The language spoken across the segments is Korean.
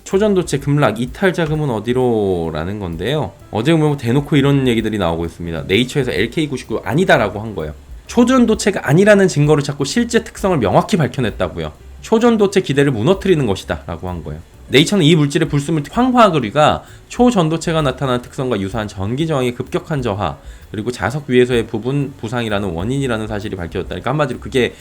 초전도체 급락 이탈 자금은 어디로? 라는 건데요. 어제 보면 대놓고 이런 얘기들이 나오고 있습니다. 네이처에서 LK99 아니다라고 한 거예요. 초전도체가 아니라는 증거를 찾고 실제 특성을 명확히 밝혀냈다고요. 초전도체 기대를 무너뜨리는 것이다 라고 한 거예요. 네이처는 이 물질의 불순물 황화그리가 초전도체가 나타나는 특성과 유사한 전기 저항의 급격한 저하, 그리고 자석 위에서의 부분 부상이라는 원인이라는 사실이 밝혀졌다. 그러니까 한마디로 그게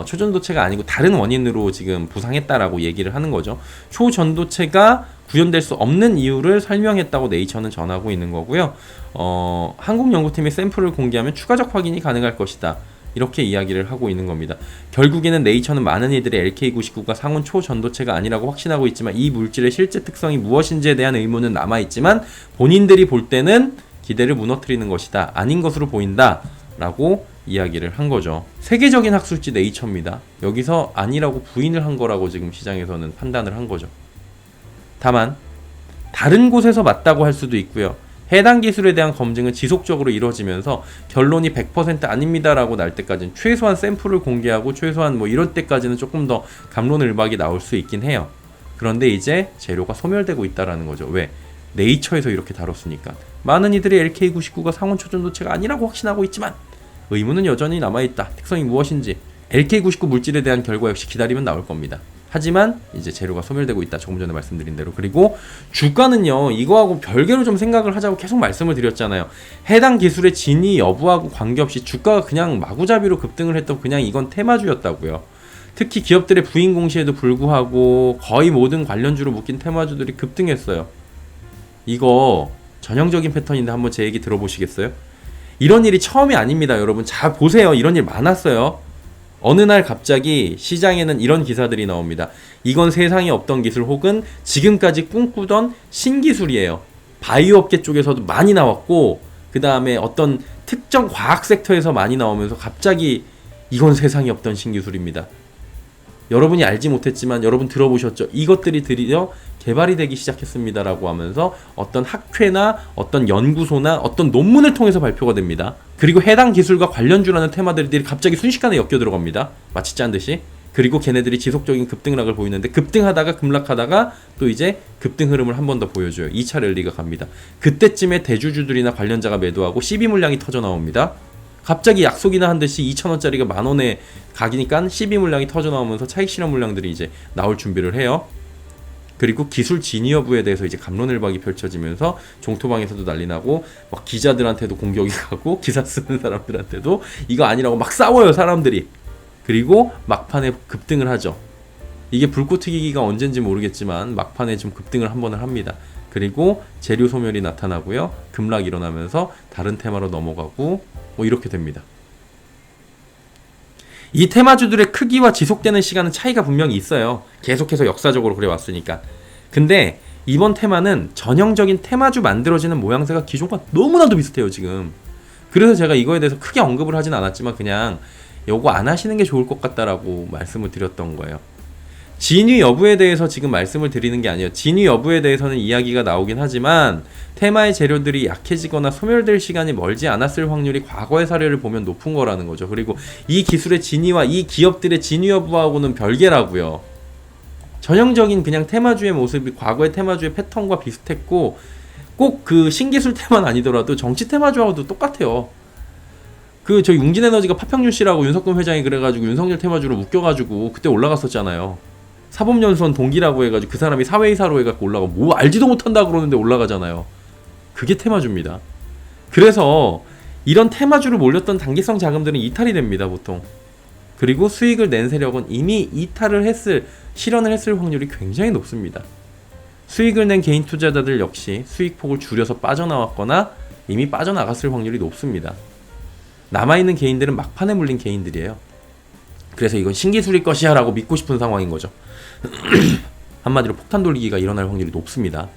초전도체가 아니고 다른 원인으로 지금 부상했다라고 얘기를 하는 거죠. 초전도체가 구현될 수 없는 이유를 설명했다고 네이처는 전하고 있는 거고요. 한국 연구팀이 샘플을 공개하면 추가적 확인이 가능할 것이다. 이렇게 이야기를 하고 있는 겁니다. 결국에는 네이처는 많은 이들이 LK99가 상온 초전도체가 아니라고 확신하고 있지만 이 물질의 실제 특성이 무엇인지에 대한 의문은 남아있지만 본인들이 볼 때는 기대를 무너뜨리는 것이다. 아닌 것으로 보인다. 라고 이야기를 한 거죠. 세계적인 학술지 네이처입니다. 여기서 아니라고 부인을 한 거라고 지금 시장에서는 판단을 한 거죠. 다만 다른 곳에서 맞다고 할 수도 있고요. 해당 기술에 대한 검증은 지속적으로 이루어지면서 결론이 100% 아닙니다라고 날 때까지는 최소한 샘플을 공개하고 최소한 뭐 이럴 때까지는 조금 더 갑론을박이 나올 수 있긴 해요. 그런데 이제 재료가 소멸되고 있다라는 거죠. 왜? 네이처에서 이렇게 다뤘으니까. 많은 이들이 LK99가 상온 초전도체가 아니라고 확신하고 있지만 의문은 여전히 남아있다. 특성이 무엇인지 LK99 물질에 대한 결과 역시 기다리면 나올 겁니다. 하지만 이제 재료가 소멸되고 있다. 조금 전에 말씀드린 대로. 그리고 주가는요, 이거하고 별개로 좀 생각을 하자고 계속 말씀을 드렸잖아요. 해당 기술의 진위 여부하고 관계없이 주가가 그냥 마구잡이로 급등을 했던 그냥 이건 테마주였다고요. 특히 기업들의 부인 공시에도 불구하고 거의 모든 관련주로 묶인 테마주들이 급등했어요. 이거 전형적인 패턴인데 한번 제 얘기 들어보시겠어요? 이런 일이 처음이 아닙니다, 여러분. 잘 보세요. 이런 일 많았어요. 어느 날 갑자기 시장에는 이런 기사들이 나옵니다. 이건 세상에 없던 기술 혹은 지금까지 꿈꾸던 신기술이에요. 바이오 업계 쪽에서도 많이 나왔고 그 다음에 어떤 특정 과학 섹터에서 많이 나오면서 갑자기 이건 세상에 없던 신기술입니다. 여러분이 알지 못했지만 여러분 들어보셨죠? 이것들이 드디어 개발이 되기 시작했습니다라고 하면서 어떤 학회나 어떤 연구소나 어떤 논문을 통해서 발표가 됩니다. 그리고 해당 기술과 관련주라는 테마들이 갑자기 순식간에 엮여 들어갑니다. 마치 짠 듯이. 그리고 걔네들이 지속적인 급등락을 보이는데 급등하다가 급락하다가 또 이제 급등 흐름을 한 번 더 보여줘요. 2차 랠리가 갑니다. 그때쯤에 대주주들이나 관련자가 매도하고 시비 물량이 터져 나옵니다. 갑자기 약속이나 한 듯이 2,000원짜리가 만원에 가기니까 시비 물량이 터져 나오면서 차익 실현 물량들이 이제 나올 준비를 해요. 그리고 기술 진위 여부에 대해서 이제 갑론을박이 펼쳐지면서 종토방에서도 난리 나고 막 기자들한테도 공격이 가고 기사 쓰는 사람들한테도 이거 아니라고 막 싸워요, 사람들이. 그리고 막판에 급등을 하죠. 이게 불꽃 튀기기가 언젠지 모르겠지만 막판에 좀 급등을 한 번을 합니다. 그리고 재료 소멸이 나타나고요. 급락이 일어나면서 다른 테마로 넘어가고 뭐 이렇게 됩니다. 이 테마주들의 크기와 지속되는 시간은 차이가 분명히 있어요. 계속해서 역사적으로 그래 왔으니까. 근데 이번 테마는 전형적인 테마주 만들어지는 모양새가 기존과 너무나도 비슷해요, 지금. 그래서 제가 이거에 대해서 크게 언급을 하진 않았지만 그냥 요거 안 하시는 게 좋을 것 같다라고 말씀을 드렸던 거예요. 진위 여부에 대해서 지금 말씀을 드리는 게 아니에요. 진위 여부에 대해서는 이야기가 나오긴 하지만 테마의 재료들이 약해지거나 소멸될 시간이 멀지 않았을 확률이 과거의 사례를 보면 높은 거라는 거죠. 그리고 이 기술의 진위와 이 기업들의 진위 여부하고는 별개라고요. 전형적인 그냥 테마주의 모습이 과거의 테마주의 패턴과 비슷했고 꼭 그 신기술 테마는 아니더라도 정치 테마주하고도 똑같아요. 그 저희 웅진에너지가 파평윤 씨라고 윤석근 회장이 그래가지고 윤석열 테마주로 묶여가지고 그때 올라갔었잖아요. 사법연수원 동기라고 해가지고 그 사람이 사회이사로 해갖고 올라가 뭐 알지도 못한다 그러는데 올라가잖아요. 그게 테마주입니다. 그래서 이런 테마주로 몰렸던 단기성 자금들은 이탈이 됩니다, 보통. 그리고 수익을 낸 세력은 이미 이탈을 실현을 했을 확률이 굉장히 높습니다. 수익을 낸 개인 투자자들 역시 수익폭을 줄여서 빠져나왔거나 이미 빠져나갔을 확률이 높습니다. 남아있는 개인들은 막판에 물린 개인들이에요. 그래서 이건 신기술일 것이야 라고 믿고 싶은 상황인 거죠. 한마디로 폭탄 돌리기가 일어날 확률이 높습니다.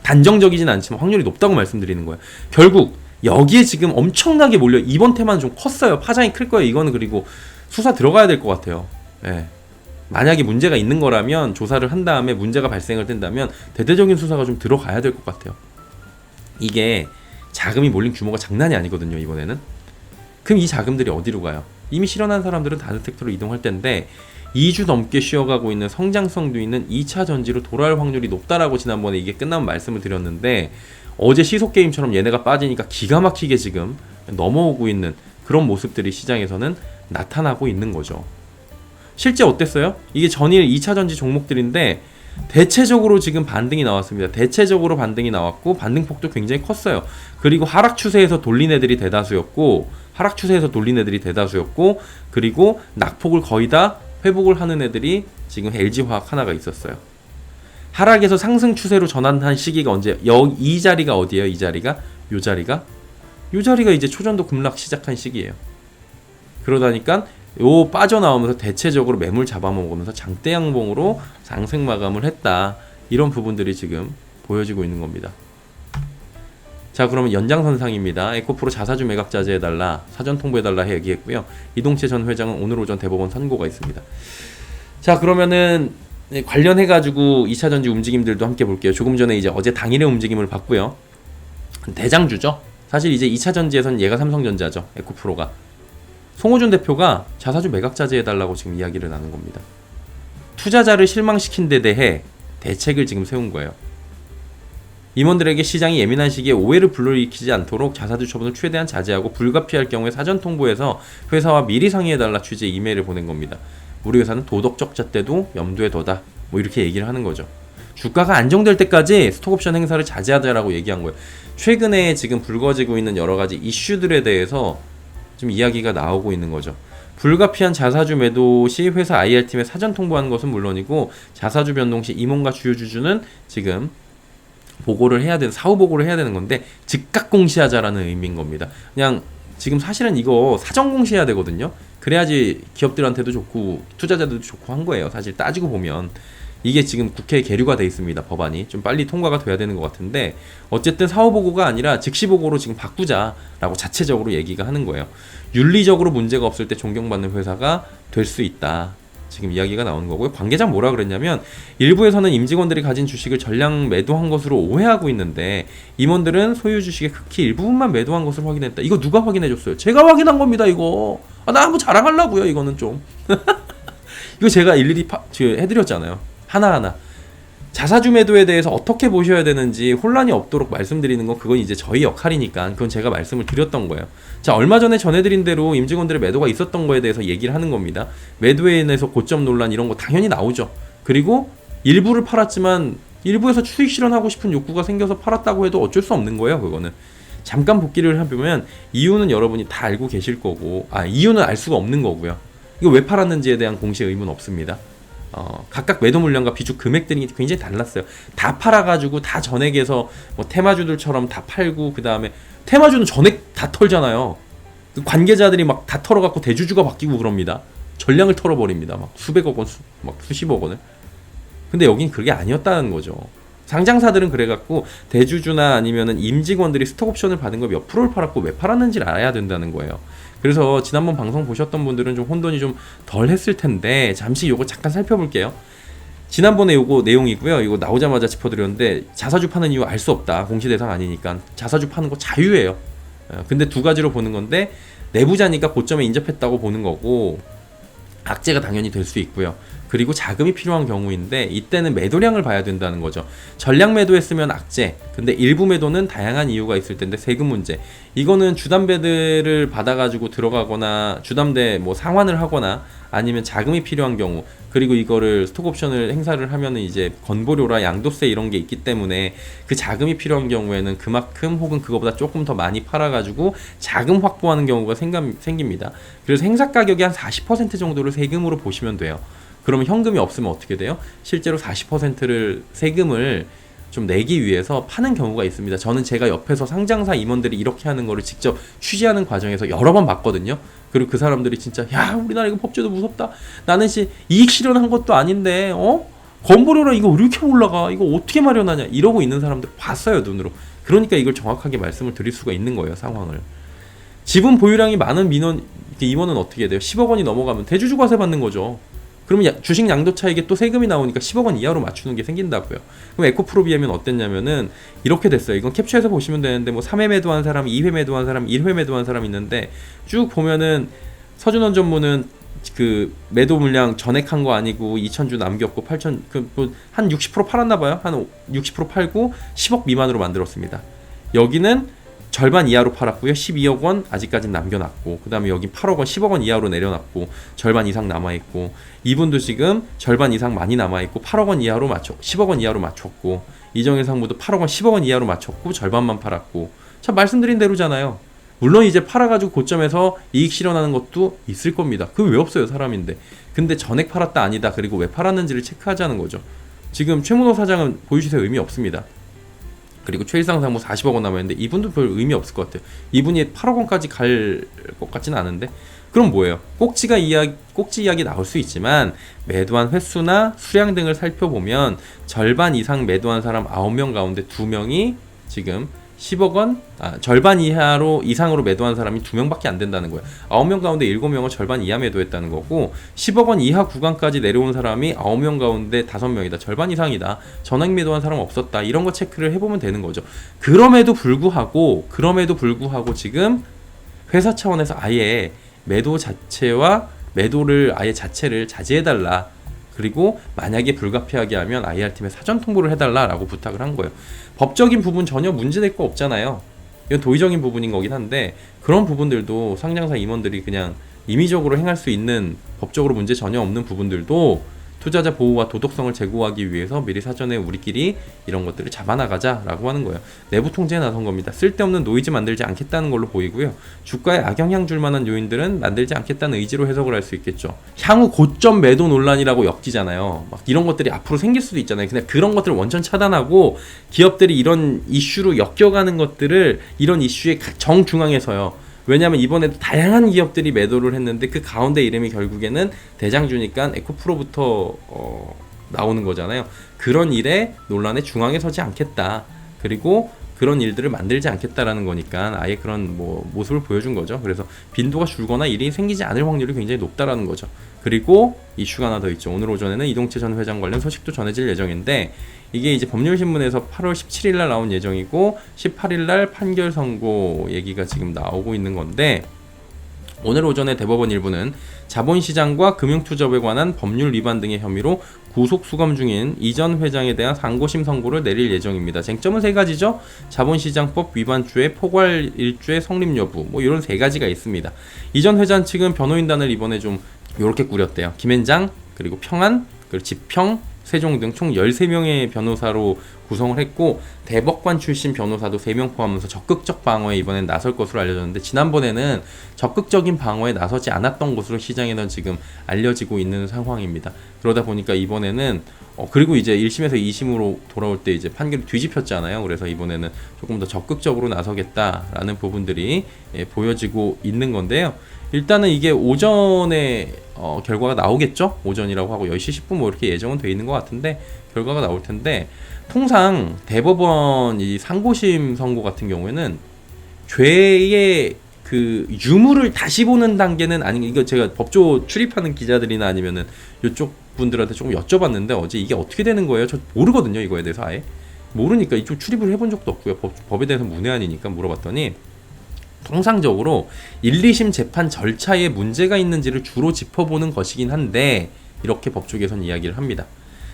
단정적이진 않지만 확률이 높다고 말씀드리는 거예요. 결국 여기에 지금 엄청나게 몰려 이번 테마는 좀 컸어요. 파장이 클 거예요. 이거는 그리고 수사 들어가야 될 것 같아요. 예. 만약에 문제가 있는 거라면 조사를 한 다음에 문제가 발생을 된다면 대대적인 수사가 좀 들어가야 될 것 같아요. 이게 자금이 몰린 규모가 장난이 아니거든요, 이번에는. 그럼 이 자금들이 어디로 가요? 이미 실현한 사람들은 다른 섹터로 이동할 텐데 2주 넘게 쉬어가고 있는 성장성도 있는 2차 전지로 돌아올 확률이 높다라고 지난번에 이게 끝나면 말씀을 드렸는데, 어제 시속게임처럼 얘네가 빠지니까 기가 막히게 지금 넘어오고 있는 그런 모습들이 시장에서는 나타나고 있는 거죠. 실제 어땠어요? 이게 전일 2차 전지 종목들인데 대체적으로 지금 반등이 나왔습니다. 대체적으로 반등이 나왔고 반등폭도 굉장히 컸어요. 그리고 하락 추세에서 돌린 애들이 대다수였고, 그리고 낙폭을 거의 다 회복을 하는 애들이 지금 LG화학 하나가 있었어요. 하락에서 상승 추세로 전환한 시기가 언제? 이 자리가 어디예요? 이 자리가? 요 자리가 이제 초전도 급락 시작한 시기예요. 그러다니까 요 빠져나오면서 대체적으로 매물 잡아먹으면서 장대 양봉으로 상승 마감을 했다. 이런 부분들이 지금 보여지고 있는 겁니다. 자, 그러면 연장선상입니다. 에코프로 자사주 매각 자제해달라, 사전 통보해달라 얘기했고요. 이동채 전 회장은 오늘 오전 대법원 선고가 있습니다. 자, 그러면은 관련해가지고 2차 전지 움직임들도 함께 볼게요. 조금 전에 이제 어제 당일의 움직임을 봤고요. 대장주죠. 사실 이제 2차 전지에서는 얘가 삼성전자죠. 에코프로가. 송호준 대표가 자사주 매각 자제해달라고 지금 이야기를 나눈 겁니다. 투자자를 실망시킨 데 대해 대책을 지금 세운 거예요. 임원들에게 시장이 예민한 시기에 오해를 불러일으키지 않도록 자사주 처분을 최대한 자제하고 불가피할 경우에 사전 통보해서 회사와 미리 상의해달라 취지의 이메일을 보낸 겁니다. 우리 회사는 도덕적 잣대도 염두에 둬다. 뭐 이렇게 얘기를 하는 거죠. 주가가 안정될 때까지 스톡옵션 행사를 자제하자라고 얘기한 거예요. 최근에 지금 불거지고 있는 여러 가지 이슈들에 대해서 좀 이야기가 나오고 있는 거죠. 불가피한 자사주 매도 시 회사 IR팀에 사전 통보하는 것은 물론이고, 자사주 변동 시 임원과 주요 주주는 지금 보고를 해야 되는, 사후 보고를 해야 되는 건데 즉각 공시하자라는 의미인 겁니다. 그냥 지금 사실은 이거 사전 공시해야 되거든요. 그래야지 기업들한테도 좋고 투자자들도 좋고 한 거예요. 사실 따지고 보면 이게 지금 국회에 계류가 돼 있습니다. 법안이 좀 빨리 통과가 돼야 되는 것 같은데, 어쨌든 사후 보고가 아니라 즉시 보고로 지금 바꾸자라고 자체적으로 얘기가 하는 거예요. 윤리적으로 문제가 없을 때 존경받는 회사가 될 수 있다. 지금 이야기가 나오는 거고요. 관계자는 뭐라 그랬냐면, 일부에서는 임직원들이 가진 주식을 전량 매도한 것으로 오해하고 있는데 임원들은 소유 주식의 극히 일부분만 매도한 것으로 확인했다. 이거 누가 확인해줬어요? 제가 확인한 겁니다. 이거 나 한번 자랑하려고요. 이거는 좀 이거 제가 일일이 해드렸잖아요. 하나하나 자사주 매도에 대해서 어떻게 보셔야 되는지 혼란이 없도록 말씀드리는 건 그건 이제 저희 역할이니까 그건 제가 말씀을 드렸던 거예요. 자, 얼마 전에 전해드린 대로 임직원들의 매도가 있었던 거에 대해서 얘기를 하는 겁니다. 매도에 인해서 고점 논란 이런 거 당연히 나오죠. 그리고 일부를 팔았지만 일부에서 수익 실현하고 싶은 욕구가 생겨서 팔았다고 해도 어쩔 수 없는 거예요. 그거는 잠깐 복기를 해보면 이유는 여러분이 다 알고 계실 거고, 이유는 알 수가 없는 거고요. 이거 왜 팔았는지에 대한 공시 의무는 없습니다. 각각 매도 물량과 비중 금액들이 굉장히 달랐어요. 다 팔아가지고 다 전액에서 뭐 테마주들처럼 다 팔고, 그 다음에 테마주는 전액 다 털잖아요. 그 관계자들이 막 다 털어갖고 대주주가 바뀌고 그럽니다. 전량을 털어버립니다. 막 수백억 원, 막 수십억 원을. 근데 여긴 그게 아니었다는 거죠. 상장사들은 그래갖고 대주주나 아니면은 임직원들이 스톡옵션을 받은 거 몇 프로를 팔았고 왜 팔았는지를 알아야 된다는 거예요. 그래서 지난번 방송 보셨던 분들은 좀 혼돈이 좀 덜 했을 텐데 잠시 요거 잠깐 살펴볼게요. 지난번에 요거 내용이고요. 이거 나오자마자 짚어드렸는데, 자사주 파는 이유 알 수 없다. 공시 대상 아니니까. 자사주 파는 거 자유예요. 근데 두 가지로 보는 건데, 내부자니까 고점에 인접했다고 보는 거고, 악재가 당연히 될 수 있고요. 그리고 자금이 필요한 경우인데 이때는 매도량을 봐야 된다는 거죠. 전량 매도했으면 악재, 근데 일부 매도는 다양한 이유가 있을 텐데 세금 문제. 이거는 주담대를 받아가지고 들어가거나 주담대 뭐 상환을 하거나 아니면 자금이 필요한 경우, 그리고 이거를 스톡옵션을 행사를 하면은 이제 건보료라 양도세 이런 게 있기 때문에 그 자금이 필요한 경우에는 그만큼 혹은 그거보다 조금 더 많이 팔아가지고 자금 확보하는 경우가 생깁니다. 그래서 행사 가격이 한 40% 정도를 세금으로 보시면 돼요. 그러면 현금이 없으면 어떻게 돼요? 실제로 40%를 세금을 좀 내기 위해서 파는 경우가 있습니다. 저는 제가 옆에서 상장사 임원들이 이렇게 하는 거를 직접 취재하는 과정에서 여러 번 봤거든요. 그리고 그 사람들이 진짜 야, 우리나라 이거 법제도 무섭다. 나는 이익 실현한 것도 아닌데 건보료라 이거 왜 이렇게 올라가? 이거 어떻게 마련하냐? 이러고 있는 사람들 봤어요, 눈으로. 그러니까 이걸 정확하게 말씀을 드릴 수가 있는 거예요, 상황을. 지분 보유량이 많은 임원은 어떻게 돼요? 10억 원이 넘어가면 대주주 과세 받는 거죠. 그러면 주식 양도 차익에 또 세금이 나오니까 10억 원 이하로 맞추는 게 생긴다고요. 그럼 에코프로 비하면 어땠냐면은 이렇게 됐어요. 이건 캡처해서 보시면 되는데 뭐 3회 매도한 사람, 2회 매도한 사람, 1회 매도한 사람 있는데 쭉 보면은 서준원 전무는 그 매도 물량 전액한 거 아니고 2,000주 남겼고 8,000 한 60% 팔았나 봐요. 한 60% 팔고 10억 미만으로 만들었습니다. 여기는 절반 이하로 팔았고요. 12억 원 아직까지는 남겨놨고, 그 다음에 여기 8억 원, 10억 원 이하로 내려놨고, 절반 이상 남아있고, 이분도 지금 절반 이상 많이 남아있고, 8억 원 이하로 10억 원 이하로 맞췄고, 이정일 상무도 8억 원, 10억 원 이하로 맞췄고, 절반만 팔았고, 참 말씀드린 대로잖아요. 물론 이제 팔아가지고 고점에서 이익 실현하는 것도 있을 겁니다. 그게 왜 없어요, 사람인데. 근데 전액 팔았다 아니다, 그리고 왜 팔았는지를 체크하자는 거죠. 지금 최문호 사장은 보유시세 의미 없습니다. 그리고 최일상 상무 40억 원 남아있는데 이분도 별 의미 없을 것 같아요. 이분이 8억 원까지 갈 것 같지는 않은데. 그럼 뭐예요? 꼭지 이야기 나올 수 있지만 매도한 횟수나 수량 등을 살펴보면 절반 이상 매도한 사람 9명 가운데 2명이 지금 10억 원, 절반 이상으로 매도한 사람이 2명밖에 안 된다는 거예요. 9명 가운데 7명은 절반 이하 매도했다는 거고, 10억 원 이하 구간까지 내려온 사람이 9명 가운데 5명이다. 절반 이상이다. 전액 매도한 사람 없었다. 이런 거 체크를 해보면 되는 거죠. 그럼에도 불구하고 지금 회사 차원에서 아예 매도 자체와 매도를 아예 자체를 자제해달라. 그리고 만약에 불가피하게 하면 IR팀에 사전 통보를 해달라라고 부탁을 한 거예요. 법적인 부분 전혀 문제될 거 없잖아요. 이건 도의적인 부분인 거긴 한데, 그런 부분들도 상장사 임원들이 그냥 임의적으로 행할 수 있는, 법적으로 문제 전혀 없는 부분들도 투자자 보호와 도덕성을 제고하기 위해서 미리 사전에 우리끼리 이런 것들을 잡아나가자라고 하는 거예요. 내부 통제에 나선 겁니다. 쓸데없는 노이즈 만들지 않겠다는 걸로 보이고요. 주가에 악영향 줄 만한 요인들은 만들지 않겠다는 의지로 해석을 할 수 있겠죠. 향후 고점 매도 논란이라고 엮이잖아요. 막 이런 것들이 앞으로 생길 수도 있잖아요. 근데 그런 것들을 원천 차단하고, 기업들이 이런 이슈로 엮여가는 것들을 이런 이슈의 정중앙에서요. 왜냐하면 이번에도 다양한 기업들이 매도를 했는데 그 가운데 이름이 결국에는 대장주니까 에코프로부터 나오는 거잖아요. 그런 일에 논란의 중앙에 서지 않겠다. 그리고 그런 일들을 만들지 않겠다라는 거니까 아예 그런 모습을 보여준 거죠. 그래서 빈도가 줄거나 일이 생기지 않을 확률이 굉장히 높다라는 거죠. 그리고 이슈가 하나 더 있죠. 오늘 오전에는 이동채 전 회장 관련 소식도 전해질 예정인데, 이게 이제 법률신문에서 8월 17일 날 나온 예정이고 18일 날 판결 선고 얘기가 지금 나오고 있는 건데, 오늘 오전에 대법원 일부는 자본시장과 금융투자법에 관한 법률 위반 등의 혐의로 구속수감 중인 이 전 회장에 대한 상고심 선고를 내릴 예정입니다. 쟁점은 3가지죠. 자본시장법 위반죄, 포괄 일죄 성립 여부, 이런 3가지가 있습니다. 이 전 회장 측은 변호인단을 이번에 좀 이렇게 꾸렸대요. 김앤장, 그리고 평안, 그리고 지평, 세종 등 총 13명의 변호사로 구성을 했고, 대법관 출신 변호사도 3명 포함해서 적극적 방어에 이번엔 나설 것으로 알려졌는데, 지난번에는 적극적인 방어에 나서지 않았던 것으로 시장에는 지금 알려지고 있는 상황입니다. 그러다 보니까 이번에는 그리고 이제 1심에서 2심으로 돌아올 때 이제 판결이 뒤집혔잖아요. 그래서 이번에는 조금 더 적극적으로 나서겠다라는 부분들이 보여지고 있는 건데요. 일단은 이게 오전에 결과가 나오겠죠? 오전이라고 하고 10시 10분 이렇게 예정은 돼 있는 것 같은데 결과가 나올 텐데, 통상 대법원 이 상고심 선고 같은 경우에는 죄의 그 유무를 다시 보는 단계는 이거 제가 법조 출입하는 기자들이나 아니면은 이쪽 분들한테 조금 여쭤봤는데 어제 이게 어떻게 되는 거예요? 저 모르거든요. 이거에 대해서 아예 모르니까 이쪽 출입을 해본 적도 없고요. 법에 대해서 문외한이니까 물어봤더니, 통상적으로 1, 2심 재판 절차에 문제가 있는지를 주로 짚어보는 것이긴 한데, 이렇게 법조계선 이야기를 합니다.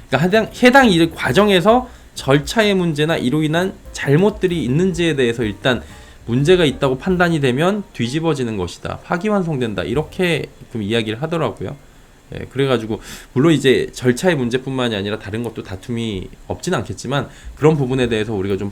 그러니까 해당 일 과정에서 절차의 문제나 이로 인한 잘못들이 있는지에 대해서 일단 문제가 있다고 판단이 되면 뒤집어지는 것이다, 파기환송된다, 이렇게 좀 이야기를 하더라고요. 그래가지고 물론 이제 절차의 문제뿐만이 아니라 다른 것도 다툼이 없진 않겠지만, 그런 부분에 대해서 우리가 좀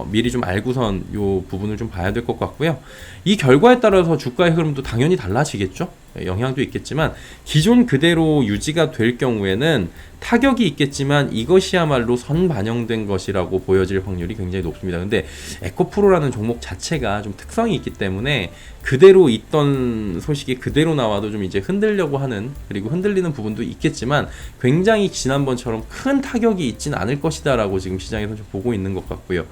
미리 좀 알고선 요 부분을 좀 봐야 될 것 같고요. 이 결과에 따라서 주가의 흐름도 당연히 달라지겠죠. 영향도 있겠지만, 기존 그대로 유지가 될 경우에는 타격이 있겠지만 이것이야말로 선반영된 것이라고 보여질 확률이 굉장히 높습니다. 근데 에코프로라는 종목 자체가 좀 특성이 있기 때문에 그대로 있던 소식이 그대로 나와도 좀 이제 흔들려고 하는, 그리고 흔들리는 부분도 있겠지만 굉장히 지난번처럼 큰 타격이 있진 않을 것이다 라고 지금 시장에서 좀 보고 있는 것 같고요.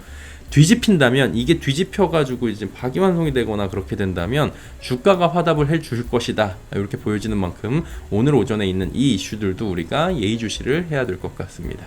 뒤집힌다면, 이게 뒤집혀가지고 이제 파기환송이 되거나 그렇게 된다면 주가가 화답을 해줄 것이다, 이렇게 보여지는 만큼 오늘 오전에 있는 이 이슈들도 우리가 예의주시를 해야 될 것 같습니다.